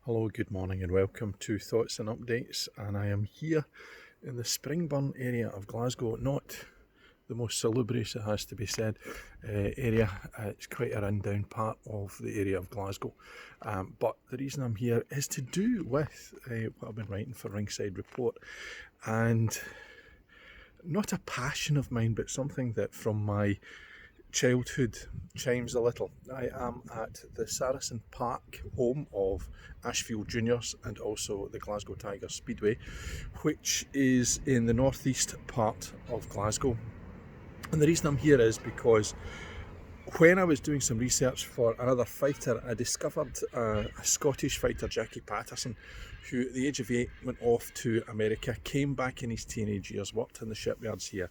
Hello, good morning and welcome to Thoughts and Updates, and I am here in the Springburn area of Glasgow, not the most salubrious, it has to be said, area. It's quite a rundown part of the area of Glasgow, but the reason I'm here is to do with what I've been writing for Ringside Report, and not a passion of mine, but something that from my childhood chimes a little. I am at the Saracen Park, home of Ashfield Juniors and also the Glasgow Tigers Speedway, which is in the northeast part of Glasgow. And the reason I'm here is because when I was doing some research for another fighter, I discovered a Scottish fighter, Jackie Paterson, who at the age of 8 went off to America, came back in his teenage years, worked in the shipyards here,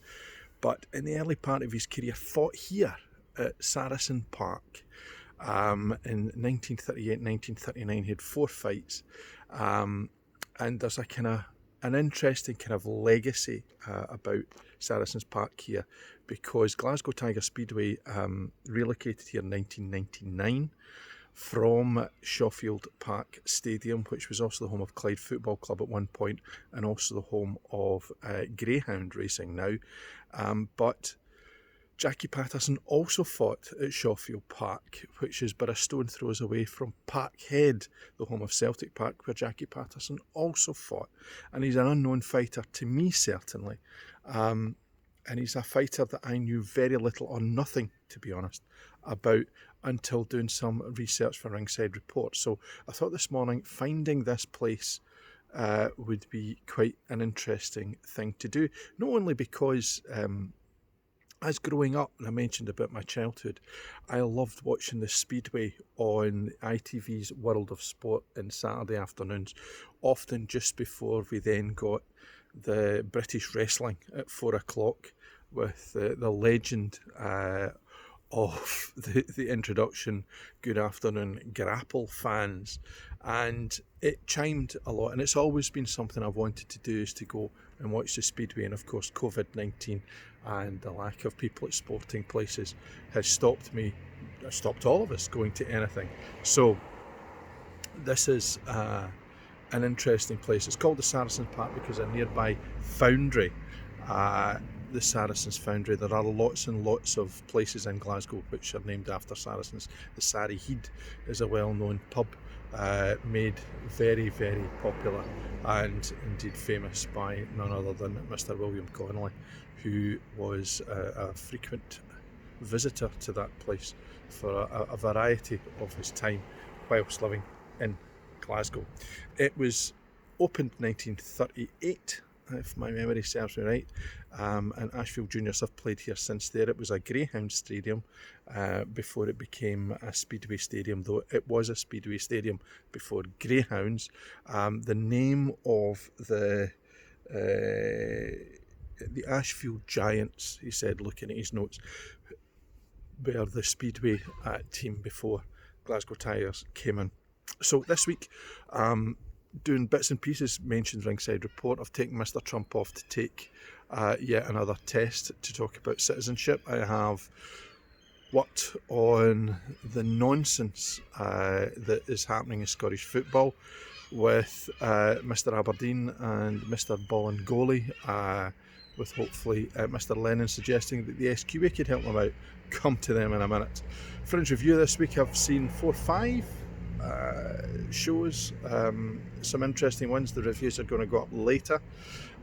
but in the early part of his career fought here at Saracen Park in 1938-1939. He had 4 fights, and there's a kind of an interesting kind of legacy about Saracen's Park here, because Glasgow Tiger Speedway relocated here in 1999 from Shawfield Park Stadium, which was also the home of Clyde Football Club at one point, and also the home of greyhound racing now. But Jackie Paterson also fought at Shawfield Park, which is but a stone throws away from Parkhead, the home of Celtic Park, where Jackie Paterson also fought. And he's an unknown fighter to me, certainly. And he's a fighter that I knew very little or nothing, to be honest, about until doing some research for Ringside Report. So I thought this morning finding this place would be quite an interesting thing to do. Not only because as growing up, and I mentioned about my childhood, I loved watching the Speedway on ITV's World of Sport on Saturday afternoons, often just before we then got the British wrestling at 4 o'clock with the legend of the introduction, Good Afternoon Grapple fans. And it chimed a lot, and it's always been something I've wanted to do, is to go and watch the Speedway. And of course COVID-19 and the lack of people at sporting places has stopped all of us going to anything. So this is an interesting place. It's called the Saracen Park because a nearby foundry, the Saracens Foundry. There are lots and lots of places in Glasgow which are named after Saracens. The Sarry Heed is a well-known pub, made very, very popular and indeed famous by none other than Mr. William Connolly, who was a frequent visitor to that place for a variety of his time whilst living in Glasgow. It was opened 1938, if my memory serves me right, and Ashfield Juniors have played here since there. It was a greyhound stadium before it became a Speedway stadium, though it was a Speedway stadium before greyhounds. The name of the Ashfield Giants, he said, looking at his notes, were the Speedway team before Glasgow Tigers came in. So this week, doing bits and pieces, mentioned Ringside Report. I've taken Mr. Trump off to take yet another test to talk about citizenship. I have worked on the nonsense that is happening in Scottish football with Mr. Aberdeen and Mr. Bolingoli, with hopefully Mr. Lennon suggesting that the SQA could help them out. Come to them in a minute. Fringe Review this week, I've seen 4 or 5 shows, some interesting ones. The reviews are going to go up later,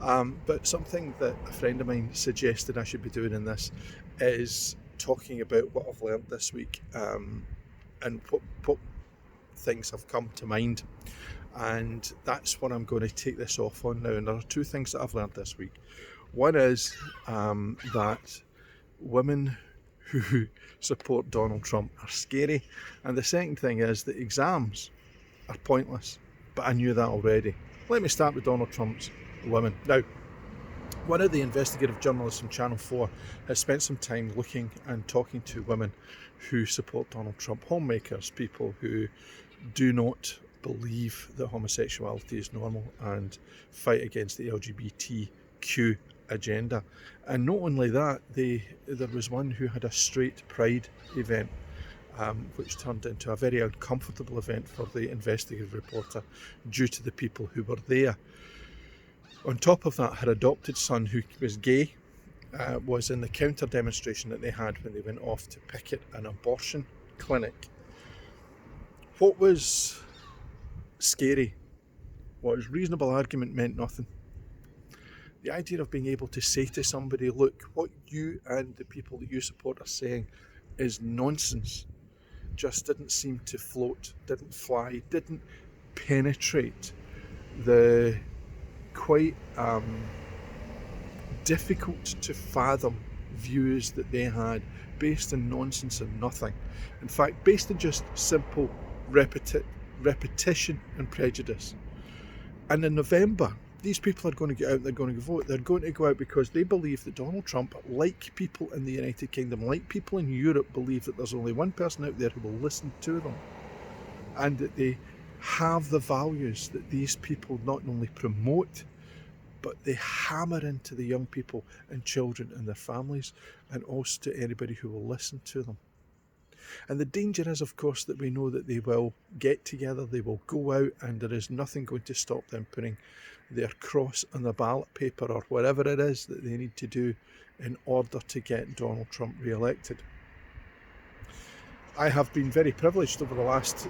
but something that a friend of mine suggested I should be doing in this is talking about what I've learned this week, and what things have come to mind, and that's what I'm going to take this off on now. And there are 2 things that I've learned this week. One is that women who support Donald Trump are scary, and the second thing is that exams are pointless, but I knew that already. Let me start with Donald Trump's women. Now, one of the investigative journalists from Channel 4 has spent some time looking and talking to women who support Donald Trump, homemakers, people who do not believe that homosexuality is normal and fight against the LGBTQ agenda. And not only that, there was one who had a straight pride event which turned into a very uncomfortable event for the investigative reporter due to the people who were there. On top of that, her adopted son, who was gay, was in the counter demonstration that they had when they went off to picket an abortion clinic. What was scary was reasonable argument meant nothing. The idea of being able to say to somebody, look, what you and the people that you support are saying is nonsense, just didn't seem to float, didn't fly, didn't penetrate the quite difficult to fathom views that they had based on nonsense and nothing. In fact, based on just simple repetition and prejudice. And in November, these people are going to get out, they're going to vote. They're going to go out because they believe that Donald Trump, like people in the United Kingdom, like people in Europe, believe that there's only one person out there who will listen to them. And that they have the values that these people not only promote, but they hammer into the young people and children and their families, and also to anybody who will listen to them. And the danger is, of course, that we know that they will get together, they will go out, and there is nothing going to stop them putting their cross on the ballot paper or whatever it is that they need to do in order to get Donald Trump re-elected. I have been very privileged over the last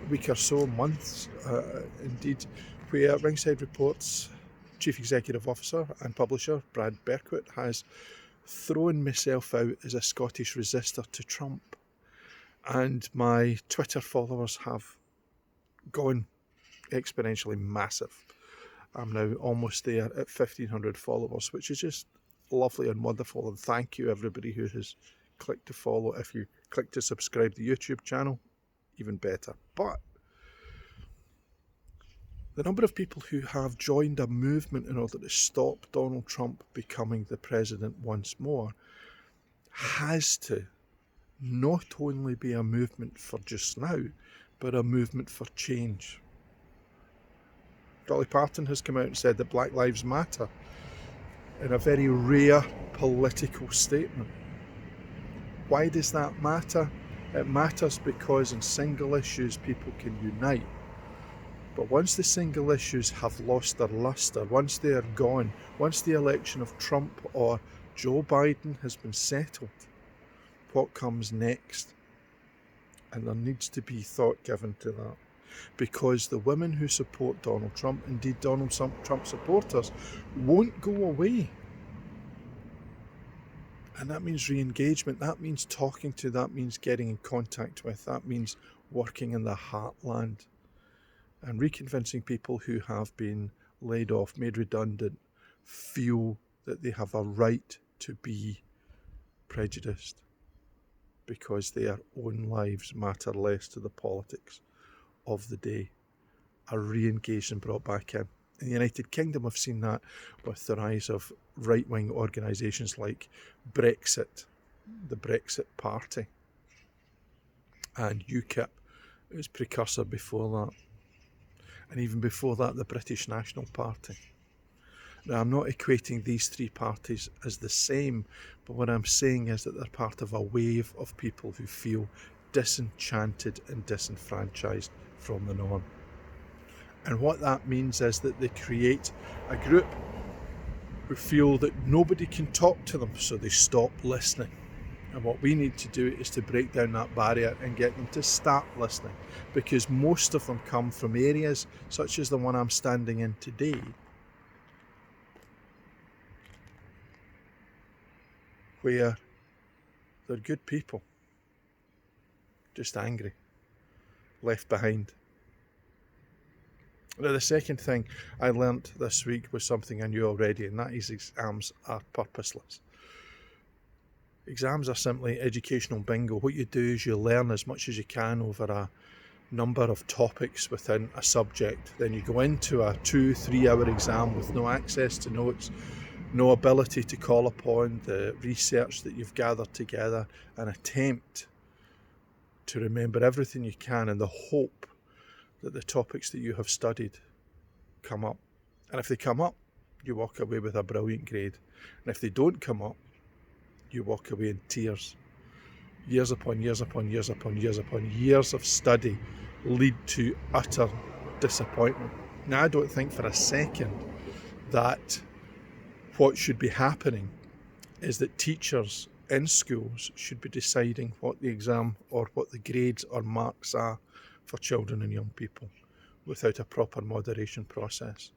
week or so, months indeed, where Ringside Reports Chief Executive Officer and publisher Brad Berkowitz has thrown myself out as a Scottish resistor to Trump, and my Twitter followers have gone exponentially massive. I'm now almost there at 1,500 followers, which is just lovely and wonderful, and thank you everybody who has clicked to follow. If you click to subscribe to the YouTube channel, even better. But the number of people who have joined a movement in order to stop Donald Trump becoming the president once more has to not only be a movement for just now, but a movement for change. Dolly Parton has come out and said that Black Lives Matter in a very rare political statement. Why does that matter? It matters because in single issues people can unite. But once the single issues have lost their lustre, once they are gone, once the election of Trump or Joe Biden has been settled, what comes next? And there needs to be thought given to that. Because the women who support Donald Trump, indeed Donald Trump supporters, won't go away. And that means re-engagement, that means talking to, that means getting in contact with, that means working in the heartland and reconvincing people who have been laid off, made redundant, feel that they have a right to be prejudiced because their own lives matter less to the politics of the day, are re-engaged and brought back in. In the United Kingdom, we've seen that with the rise of right-wing organisations like Brexit, the Brexit Party, and UKIP. It was precursor before that. And even before that, the British National Party. Now, I'm not equating these three parties as the same, but what I'm saying is that they're part of a wave of people who feel disenchanted and disenfranchised from the norm. And what that means is that they create a group who feel that nobody can talk to them, so they stop listening. And what we need to do is to break down that barrier and get them to start listening, because most of them come from areas such as the one I'm standing in today, where they're good people, just angry, left behind. Now, the second thing I learnt this week was something I knew already, and that is exams are purposeless. Exams are simply educational bingo. What you do is you learn as much as you can over a number of topics within a subject. Then you go into a 2-3 hour exam with no access to notes, no ability to call upon the research that you've gathered together, and attempt to remember everything you can in the hope that the topics that you have studied come up. And if they come up, you walk away with a brilliant grade. And if they don't come up, you walk away in tears. years upon years upon years upon years upon years of study lead to utter disappointment. Now, I don't think for a second that what should be happening is that teachers in schools should be deciding what the exam or what the grades or marks are for children and young people without a proper moderation process.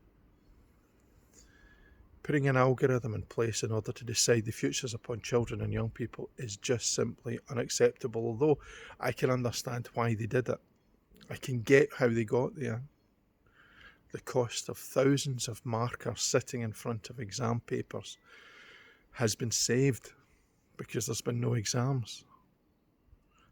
Putting an algorithm in place in order to decide the futures upon children and young people is just simply unacceptable, although I can understand why they did it. I can get how they got there. The cost of thousands of markers sitting in front of exam papers has been saved because there's been no exams.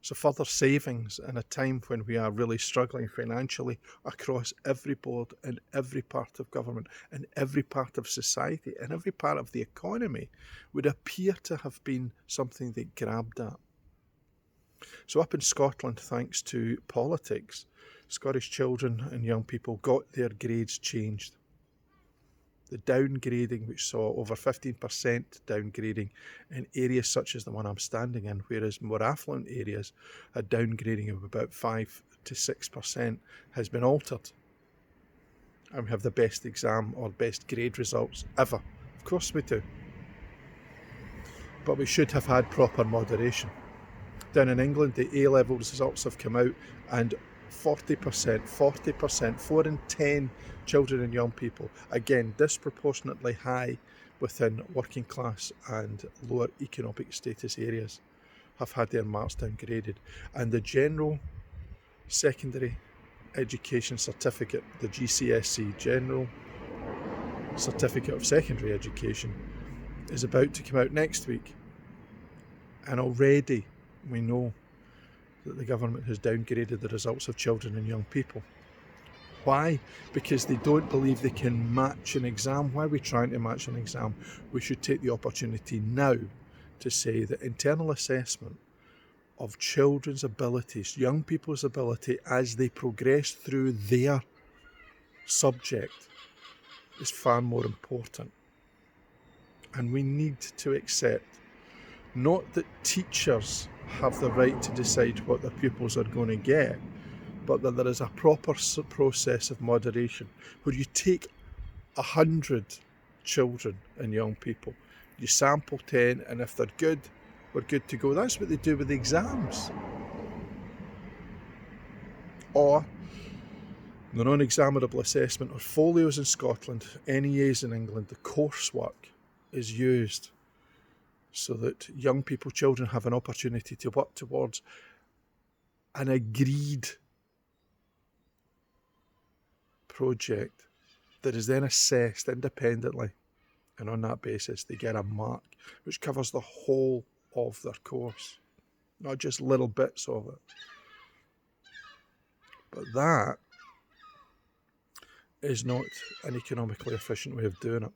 So further savings in a time when we are really struggling financially across every board in every part of government, in every part of society, in every part of the economy would appear to have been something they grabbed at. So up in Scotland, thanks to politics, Scottish children and young people got their grades changed. The downgrading, which saw over 15% downgrading in areas such as the one I'm standing in, whereas more affluent areas a downgrading of about 5 to 6%, has been altered. And we have the best exam or best grade results ever. Of course we do. But we should have had proper moderation. Down in England, the A-level results have come out and 40%, 4 in 10 children and young people, again disproportionately high within working class and lower economic status areas, have had their marks downgraded. And the General Secondary Education Certificate, the GCSE, General Certificate of Secondary Education, is about to come out next week. And already we know that the government has downgraded the results of children and young people. Why? Because they don't believe they can match an exam. Why are we trying to match an exam? We should take the opportunity now to say that internal assessment of children's abilities, young people's ability as they progress through their subject is far more important. And we need to accept not that teachers have the right to decide what their pupils are going to get, but that there is a proper process of moderation where you take 100 children and young people, you sample 10, and if they're good, we're good to go. That's what they do with the exams. Or the non-examinable assessment, or folios in Scotland, NEAs in England, the coursework is used so that young people, children, have an opportunity to work towards an agreed project that is then assessed independently, and on that basis they get a mark which covers the whole of their course, not just little bits of it. But that is not an economically efficient way of doing it.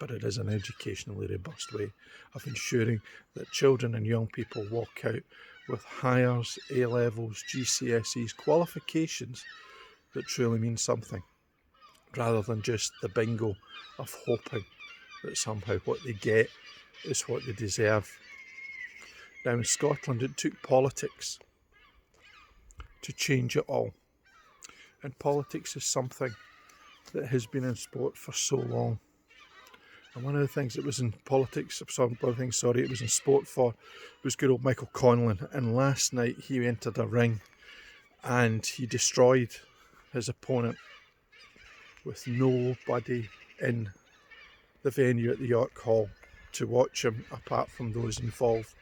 But it is an educationally robust way of ensuring that children and young people walk out with Highers, A-levels, GCSEs, qualifications that truly mean something, rather than just the bingo of hoping that somehow what they get is what they deserve. Now in Scotland, it took politics to change it all. And politics is something that has been in sport for so long. And one of the things that was in politics, it was in sport for, was good old Michael Conlon. And last night he entered a ring and he destroyed his opponent with nobody in the venue at the York Hall to watch him apart from those involved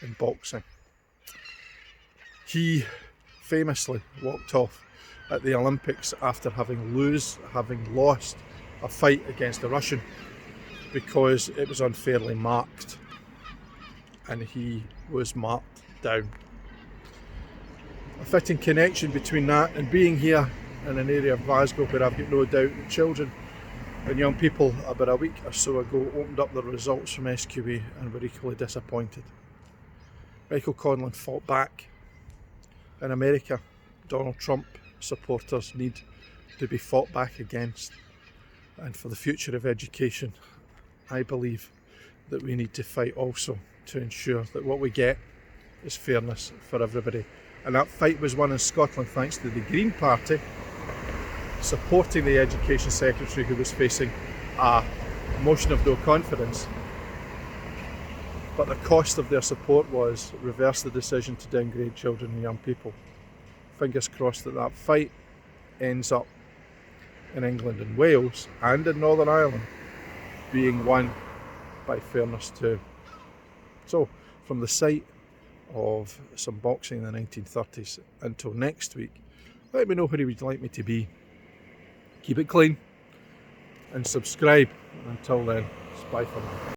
in boxing. He famously walked off at the Olympics after having lost a fight against a Russian because it was unfairly marked, and he was marked down. A fitting connection between that and being here in an area of Glasgow where I've got no doubt that children and young people about a week or so ago opened up the results from SQA and were equally disappointed. Michael Conlon fought back. In America, Donald Trump supporters need to be fought back against. And for the future of education, I believe that we need to fight also to ensure that what we get is fairness for everybody. And that fight was won in Scotland thanks to the Green Party supporting the Education Secretary, who was facing a motion of no confidence. But the cost of their support was reverse the decision to downgrade children and young people. Fingers crossed that that fight ends up in England and Wales and in Northern Ireland being won by fairness too. So, from the site of some boxing in the 1930s until next week, let me know where you would like me to be. Keep it clean and subscribe. Until then, it's bye for now.